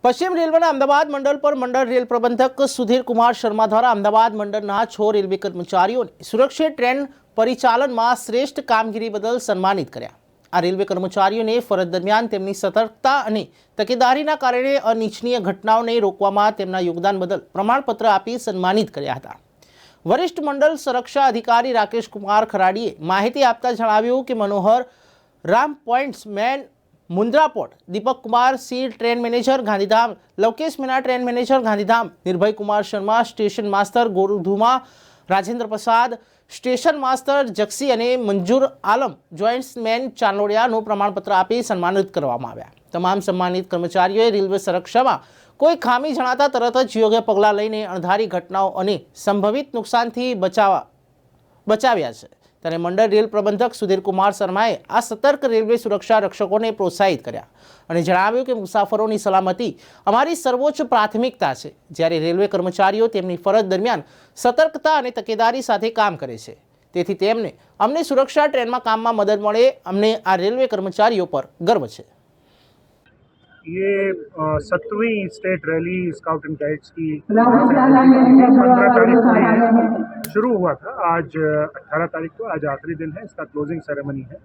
પશ્ચિમ રેલવેના અમદાવાદ મંડળ પર મંડળ રેલ પ્રબંધક સુધીર કુમાર શર્મા દ્વારા અમદાવાદ મંડળના 6 રેલવે કર્મચારીઓને સુરક્ષિત ટ્રેન પરિચાલનમાં શ્રેષ્ઠ કામગીરી બદલ સન્માનિત કર્યા। આ રેલવે કર્મચારીઓને ફરજ દરમિયાન તેમની સતર્કતા અને તકેદારીના કારણે અનિચ્છનીય ઘટનાઓને રોકવામાં તેમના યોગદાન બદલ પ્રમાણપત્ર આપી સન્માનિત કર્યા હતા। વરિષ્ઠ મંડળ સુરક્ષા અધિકારી રાકેશ કુમાર ખરાડીએ માહિતી આપતા જણાવ્યું કે Manohar Ram pointsman Mundra port, Deepak Kumar C train manager Gandhidham, Lavkesh Meena train manager Gandhidham, Nirbhay Kumar Sharma station master Gorudhuma, Rajendra Prasad station master Jaksi और मंजूर आलम जॉइंट्स मैन चांदोड़ियाનું प्रमाणपत्र आपी सन्मानित કરવામાં આવ્યા। તમામ સન્માનિત કર્મચારીઓએ રેલવે સુરક્ષામાં કોઈ ખામી જણાતા તરત જ યોગ્ય પગલાં લઈને અણધારી ઘટનાઓ અને સંભવિત નુકસાનથી બચાવ્યા છે। ત્યારે મંડળ રેલ પ્રબંધક સુધીર કુમાર શર્માએ આ સતર્ક રેલવે સુરક્ષા રક્ષકોને પ્રોત્સાહિત કર્યા અને જણાવ્યું કે મુસાફરોની સલામતી અમારી સર્વોચ્ચ પ્રાથમિકતા છે। જ્યારે રેલવે કર્મચારીઓ તેમની ફરજ દરમિયાન સતર્કતા અને તકેદારી સાથે કામ કરે છે, તેથી તેમને અમને સુરક્ષા ટ્રેનમાં કામમાં મદદ મળે, અમને આ રેલવે કર્મચારીઓ પર ગર્વ છે। ये 7वीं state rally scout and guides की 15 तारीख को शुरू हुआ था। आज 18 तारीख को आज आखिरी दिन है, इसका क्लोजिंग सेरेमनी है।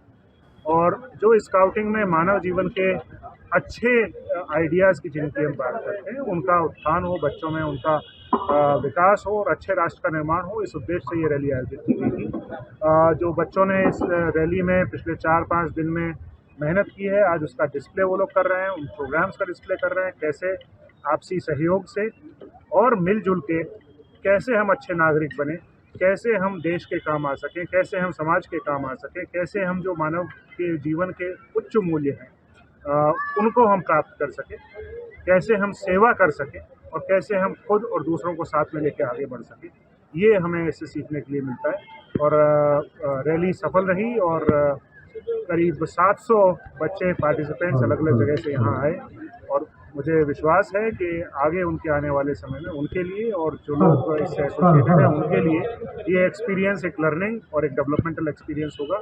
और जो स्काउटिंग में मानव जीवन के अच्छे आइडियाज़ की जिनकी हम बात करते हैं, उनका उत्थान हो, बच्चों में उनका विकास हो और अच्छे राष्ट्र का निर्माण हो, इस उद्देश्य से ये रैली आयोजित की गई थी। जो बच्चों ने इस रैली में पिछले 4-5 दिन में मेहनत की है, आज उसका डिस्प्ले वो लोग कर रहे हैं, उन प्रोग्राम्स का डिस्प्ले कर रहे हैं। कैसे आपसी सहयोग से और मिलजुल के कैसे हम अच्छे नागरिक बने, कैसे हम देश के काम आ सकें, कैसे हम समाज के काम आ सकें, कैसे हम जो मानव के जीवन के उच्च मूल्य हैं उनको हम प्राप्त कर सकें, कैसे हम सेवा कर सकें और कैसे हम खुद और दूसरों को साथ में लेकर आगे बढ़ सकें, ये हमें इससे सीखने के लिए मिलता है। और रैली सफल रही और करीब 700 बच्चे पार्टिसिपेंट्स अलग अलग जगह से यहाँ आए और मुझे विश्वास है कि आगे उनके आने वाले समय में उनके लिए और जो लोग इससे एसोसिएटेड हैं उनके लिए ये एक्सपीरियंस एक लर्निंग और एक डेवलपमेंटल एक्सपीरियंस होगा,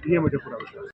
ये मुझे पूरा विश्वास है।